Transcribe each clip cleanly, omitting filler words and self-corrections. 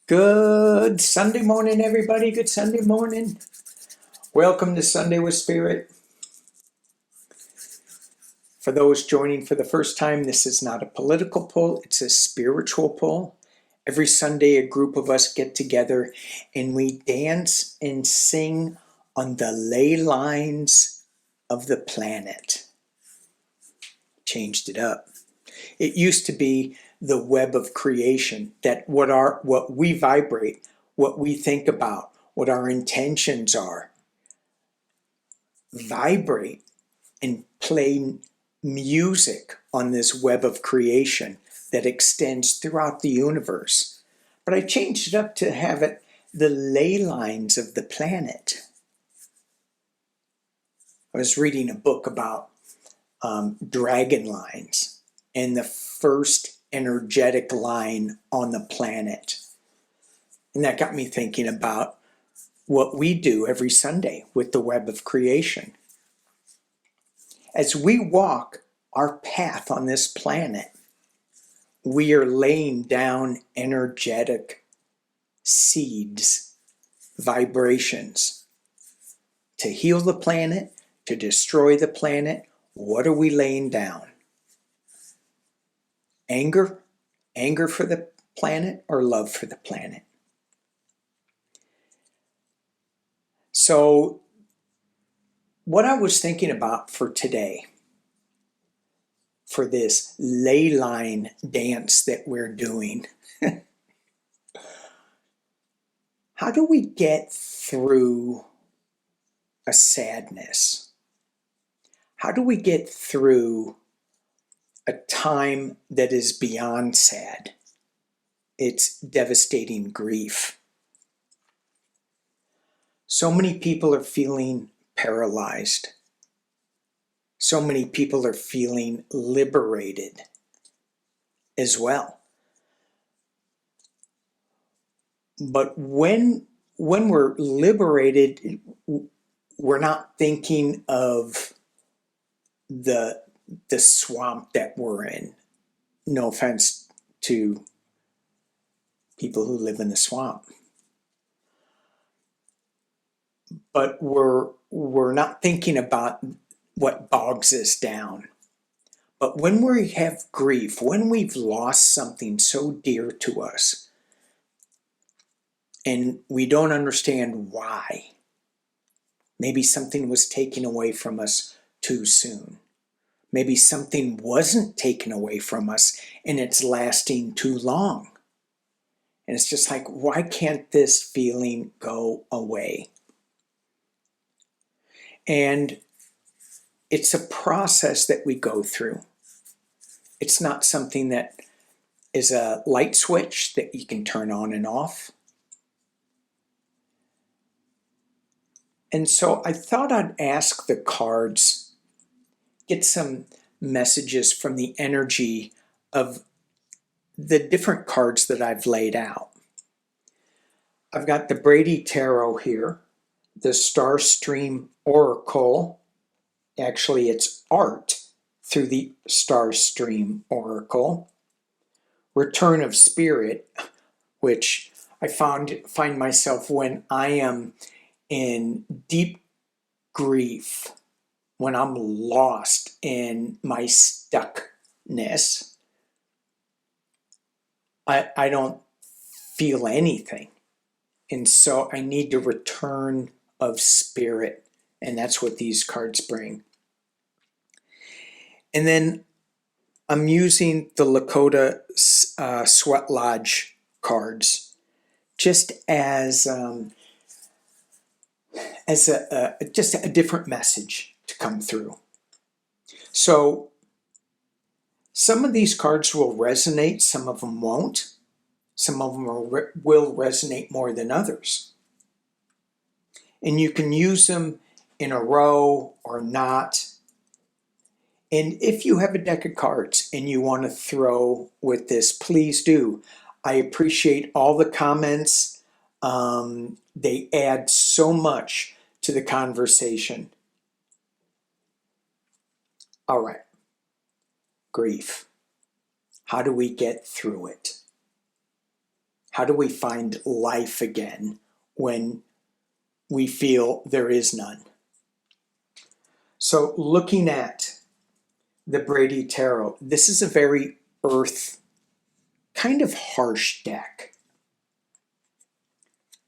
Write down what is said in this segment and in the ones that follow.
Good Sunday morning, everybody. Good Sunday morning. Welcome to Sunday with Spirit. For those joining for the first time, this is not a political poll, it's a spiritual poll. Every Sunday, a group of us get together and we dance and sing on the ley lines of the planet. Changed it up. It used to be the web of creation, that what we vibrate, what we think about, what our intentions are, vibrate and play music on this web of creation that extends throughout the universe. But I changed it up to have it the ley lines of the planet. I was reading a book about dragon lines and the first energetic line on the planet. And that got me thinking about what we do every Sunday with the web of creation. As we walk our path on this planet, we are laying down energetic seeds, vibrations to heal the planet, to destroy the planet. What are we laying down? Anger? Anger for the planet or love for the planet? So, what I was thinking about for today, for this ley line dance that we're doing, how do we get through a sadness? How do we get through a time that is beyond sad? It's devastating grief. So many people are feeling paralyzed. So many people are feeling liberated as well. But when we're liberated, we're not thinking of the swamp that we're in. No offense to people who live in the swamp. But we're not thinking about what bogs us down. But when we have grief, when we've lost something so dear to us, and we don't understand why, maybe something was taken away from us too soon. Maybe something wasn't taken away from us and it's lasting too long. And it's just like, why can't this feeling go away? And it's a process that we go through. It's not something that is a light switch that you can turn on and off. And so I thought I'd ask the cards, get some messages from the energy of the different cards that I've laid out. I've got the Brady Tarot here, the Starream Oracle. Actually, it's art through the Starream Oracle. Return of Spirit, which I find myself when I am in deep grief, when I'm lost in my stuckness, I don't feel anything. And so I need the return of spirit. And that's what these cards bring. And then I'm using the Lakota Sweat Lodge cards just as just a different message to come through. So some of these cards will resonate, some of them won't. Some of them will resonate more than others. And you can use them in a row or not. And if you have a deck of cards and you want to throw with this, please do. I appreciate all the comments. They add so much to the conversation. All right. Grief. How do we get through it? How do we find life again when we feel there is none? So looking at the Brady Tarot, this is a very earth, kind of harsh deck.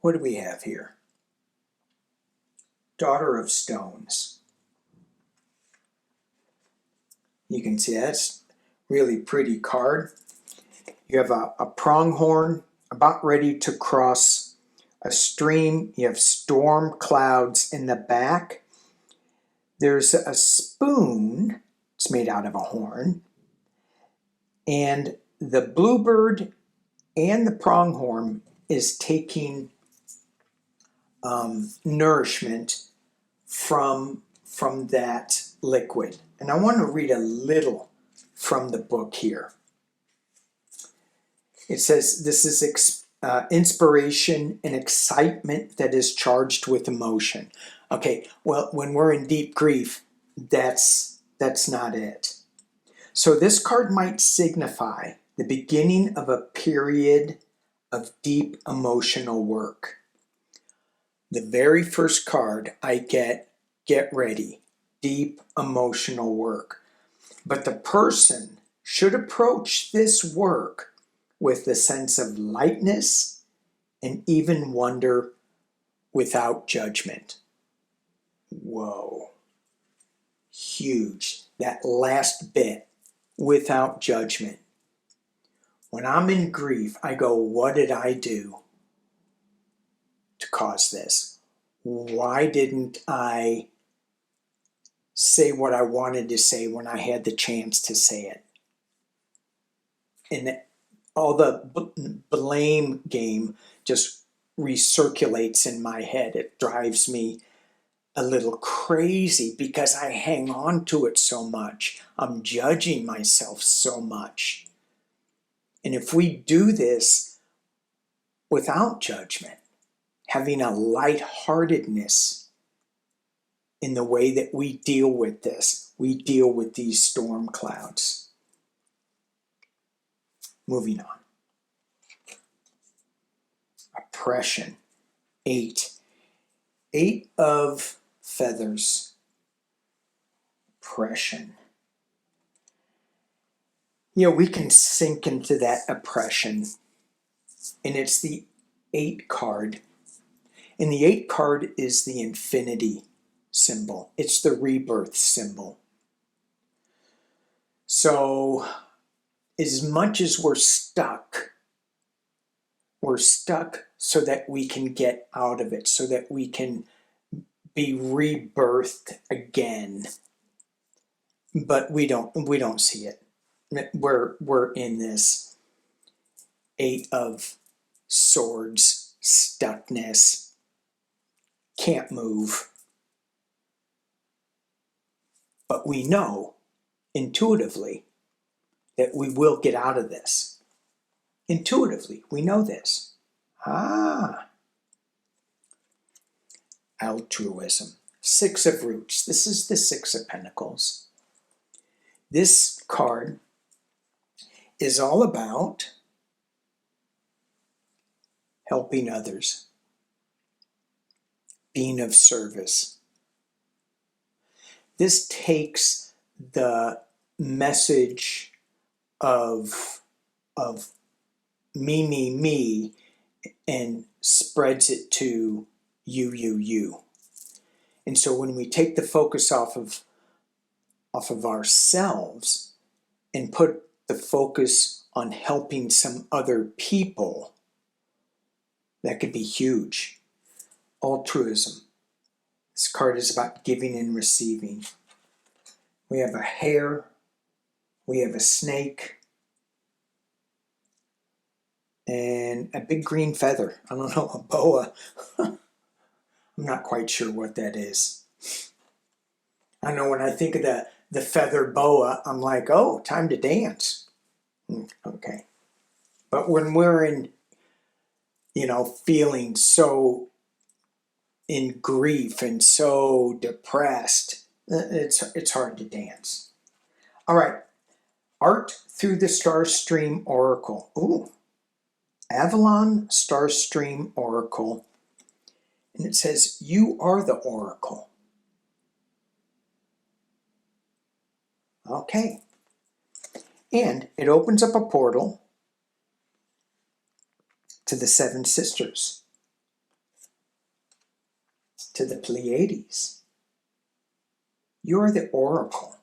What do we have here? Daughter of Stones. You can see that's really pretty card. You have a pronghorn about ready to cross a stream. You have storm clouds in the back. There's a spoon. It's made out of a horn. And the bluebird and the pronghorn is taking nourishment from that liquid. And I want to read a little from the book here. It says, this is inspiration and excitement that is charged with emotion. Okay, well, when we're in deep grief, that's not it. So this card might signify the beginning of a period of deep emotional work. The very first card I get ready, deep emotional work. But the person should approach this work with the sense of lightness and even wonder without judgment. Whoa. Huge. That last bit, without judgment. When I'm in grief, I go, what did I do to cause this? Why didn't I say what I wanted to say when I had the chance to say it? And all the blame game just recirculates in my head. It drives me a little crazy because I hang on to it so much. I'm judging myself so much. And if we do this without judgment, having a lightheartedness in the way that we deal with this, we deal with these storm clouds. Moving on. Oppression. 8. 8 of feathers. Oppression. You know, we can sink into that oppression. And it's the 8 card. And the 8 card is the infinity symbol. It's the rebirth symbol. So, as much as we're stuck so that we can get out of it, so that we can be rebirthed again. But we don't see it. We're in this 8 of swords, stuckness, can't move. But we know intuitively that we will get out of this. Intuitively, we know this. Altruism. 6 of roots. This is the 6 of pentacles. This card is all about helping others, being of service. This takes the message of me, and spreads it to you. And so when we take the focus off of ourselves and put the focus on helping some other people, that could be huge. Altruism. This card is about giving and receiving. We have a hare. We have a snake. And a big green feather. I don't know, a boa. I'm not quite sure what that is. I know when I think of the feather boa, I'm like, oh, time to dance. Okay. But when we're in, feeling so in grief and so depressed, it's hard to dance. All right. Art through the Starream Oracle. Ooh. Avalon Starstream Oracle, and it says, you are the Oracle. Okay. And it opens up a portal to the Seven Sisters, to the Pleiades. You're the Oracle.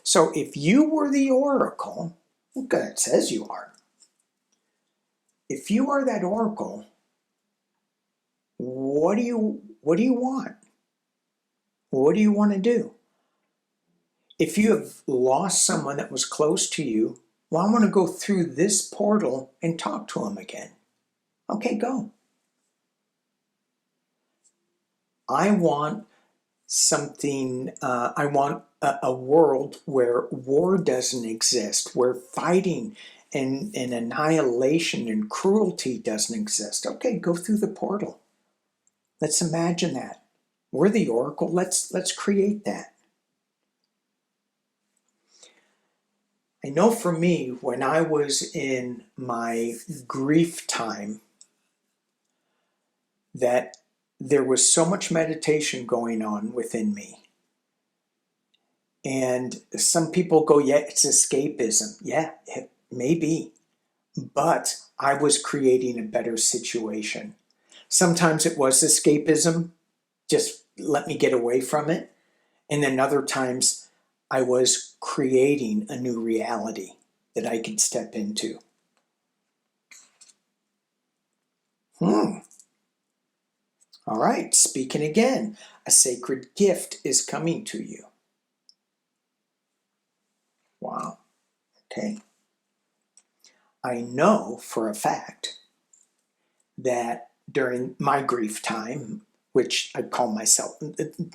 So if you were the Oracle, okay, it says you are. If you are that Oracle, what do you want? What do you want to do? If you have lost someone that was close to you, well, I want to go through this portal and talk to them again. Okay, go. I want something, I want a world where war doesn't exist, where fighting and annihilation and cruelty doesn't exist. Okay, go through the portal. Let's imagine that. We're the Oracle. Let's create that. I know for me, when I was in my grief time, that there was so much meditation going on within me. And some people go, yeah, it's escapism. Yeah, it may be. But I was creating a better situation. Sometimes it was escapism, just let me get away from it. And then other times I was creating a new reality that I could step into. All right, speaking again, a sacred gift is coming to you. Wow, okay. I know for a fact that during my grief time, which I call myself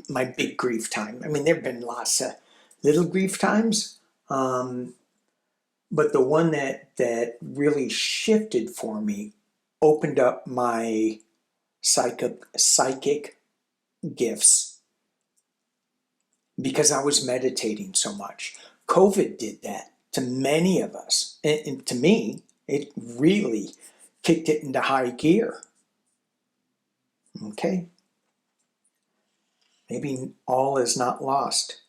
my big grief time. I mean, there have been lots of little grief times, but the one that really shifted for me, opened up my psychic gifts, because I was meditating so much. COVID did that to many of us, and to me, it really kicked it into high gear. Okay. Maybe all is not lost.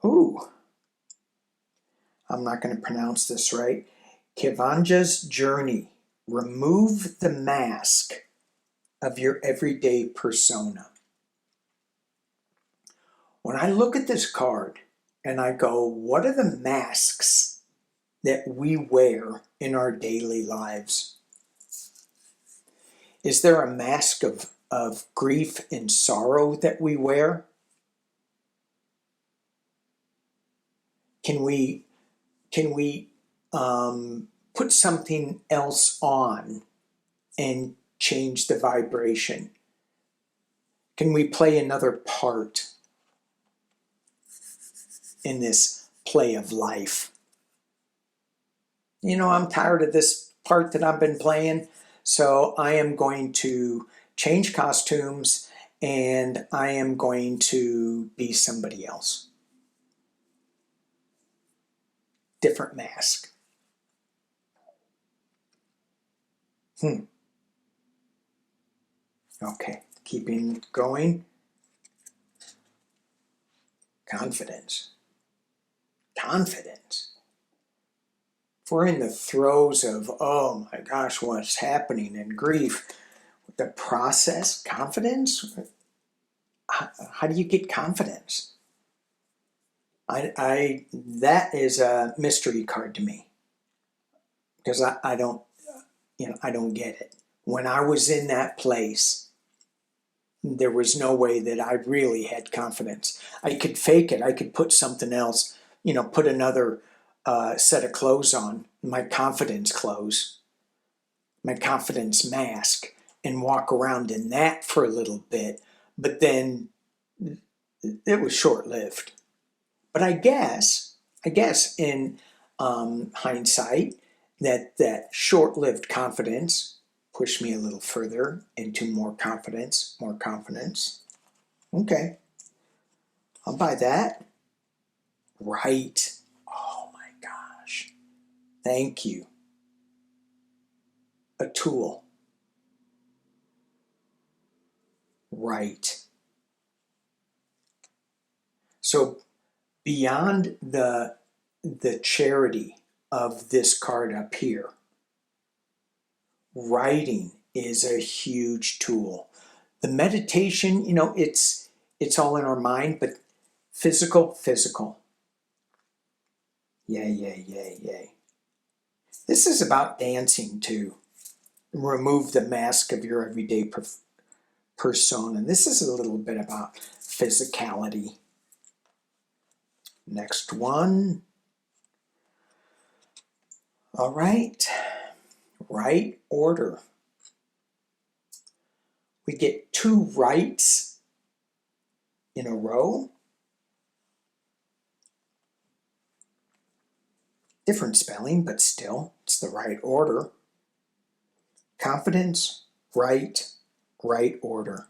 Ooh. I'm not going to pronounce this right. Kivanja's journey. Remove the mask of your everyday persona. When I look at this card and I go, what are the masks that we wear in our daily lives? Is there a mask of grief and sorrow that we wear? Can we put something else on and change the vibration? Can we play another part in this play of life? You know, I'm tired of this part that I've been playing, so I am going to change costumes and I am going to be somebody else. Different mask. Okay, keeping going. Confidence. Confidence. If we're in the throes of, oh my gosh, what's happening, and grief, the process, confidence, how do you get confidence? That is a mystery card to me, because I don't get it. When I was in that place, there was no way that I really had confidence. I could fake it. I could put something else, put another set of clothes on, my confidence clothes, my confidence mask, and walk around in that for a little bit. But then it was short-lived. But I guess in hindsight, that short-lived confidence pushed me a little further into more confidence, more confidence. Okay, I'll buy that. Right. Oh my gosh. Thank you. a tool. Right. So beyond the charity of this card up here, writing is a huge tool. The meditation, you know, it's all in our mind, but physical. Yay. This is about dancing too. Remove the mask of your everyday persona. This is a little bit about physicality. Next one. All right. Right order. We get 2 rights in a row. Different spelling, but still, it's the right order. Confidence, right order.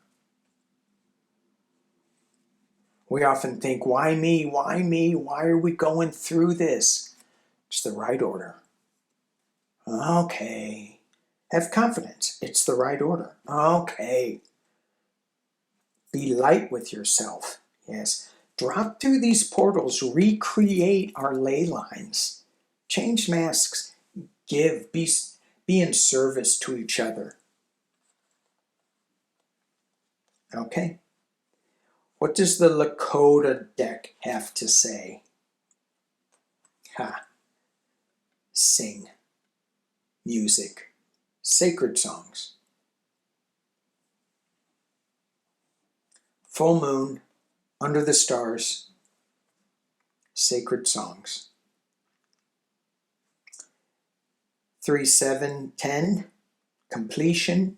We often think, why me? Why me? Why are we going through this? It's the right order. Okay. Have confidence. It's the right order. Okay. Be light with yourself. Yes. Drop through these portals. Recreate our ley lines. Change masks. Give. Be in service to each other. Okay. What does the Lakota deck have to say? Sing. Music. Sacred songs. Full moon. Under the stars. Sacred songs. 3, 7, 10. Completion.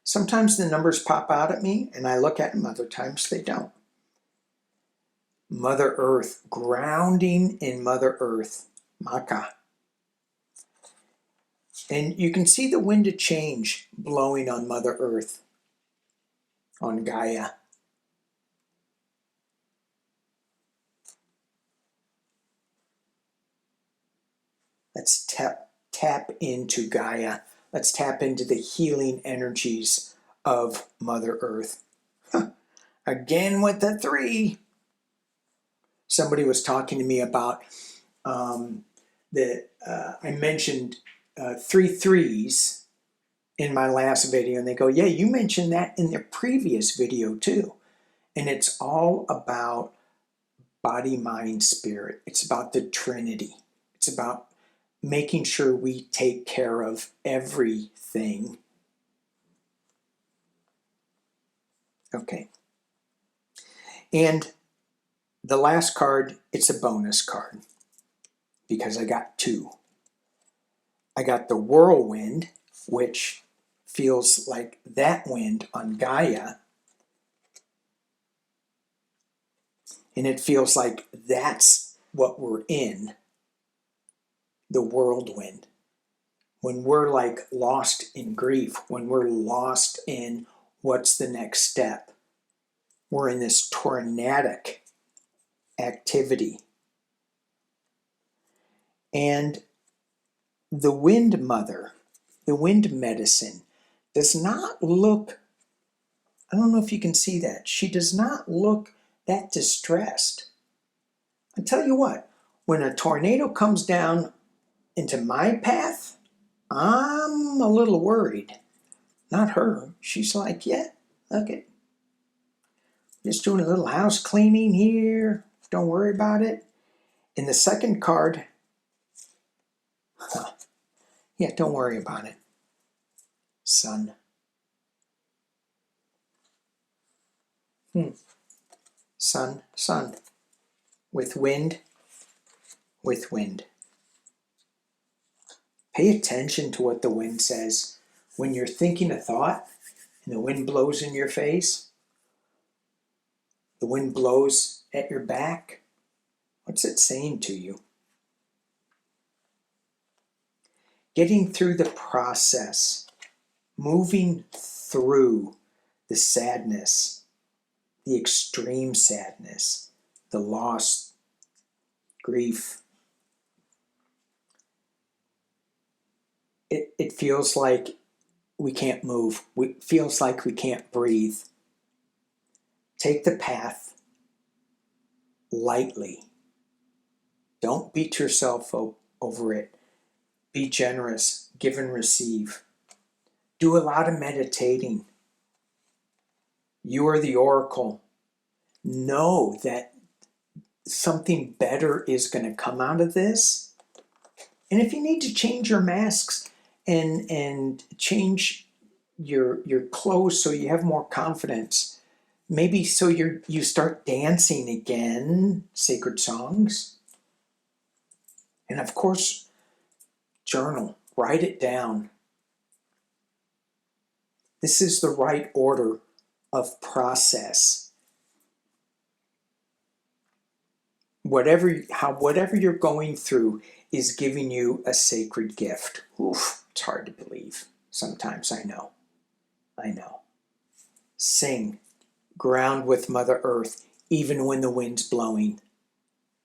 Sometimes the numbers pop out at me and I look at them, other times they don't. Mother Earth, grounding in Mother Earth, Maka. And you can see the wind of change blowing on Mother Earth, on Gaia. Let's tap into Gaia. Let's tap into the healing energies of Mother Earth. Again with the 3. Somebody was talking to me about I mentioned 3 3s in my last video, and they go, yeah, you mentioned that in the previous video too. And it's all about body, mind, spirit. It's about the Trinity. It's about making sure we take care of everything. Okay. And the last card, it's a bonus card because I got 2. I got the whirlwind, which feels like that wind on Gaia. And it feels like that's what we're in. The whirlwind. When we're like lost in grief, when we're lost in what's the next step, we're in this tornadic activity. And the wind mother, the wind medicine, does not look, I don't know if you can see that, she does not look that distressed. I tell you what, when a tornado comes down into my path, I'm a little worried. Not her. She's like, yeah, okay. Just doing a little house cleaning here. Don't worry about it. In the second card, yeah, don't worry about it. Sun. Sun. With wind. Pay attention to what the wind says. When you're thinking a thought and the wind blows in your face, the wind blows at your back, what's it saying to you? Getting through the process, moving through the sadness, the extreme sadness, the loss, grief. it feels like we can't move. It feels like we can't breathe. Take the path lightly. Don't beat yourself over it. Be generous. Give and receive. Do a lot of meditating. You are the oracle. Know that something better is going to come out of this. And if you need to change your masks and change your clothes so you have more confidence, maybe so you start dancing again, sacred songs. And of course, journal, write it down. This is the right order of process. Whatever you're going through is giving you a sacred gift. Oof, it's hard to believe. Sometimes I know. Sing, ground with Mother Earth, even when the wind's blowing.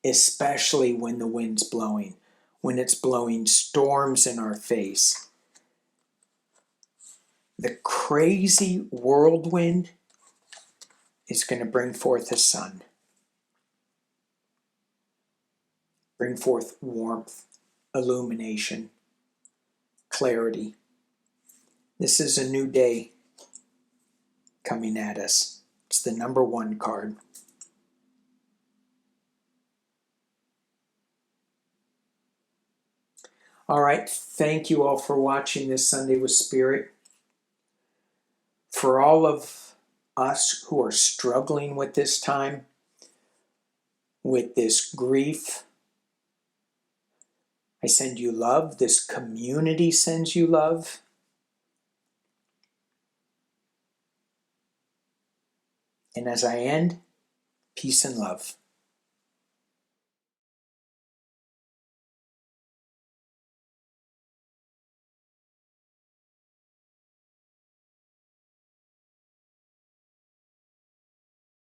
Especially when the wind's blowing. When it's blowing storms in our face. The crazy whirlwind is going to bring forth the sun. Bring forth warmth, illumination, clarity. This is a new day coming at us. It's the number 1 card. All right, thank you all for watching this Sunday with Spirit. For all of us who are struggling with this time, with this grief, I send you love. This community sends you love. And as I end, peace and love.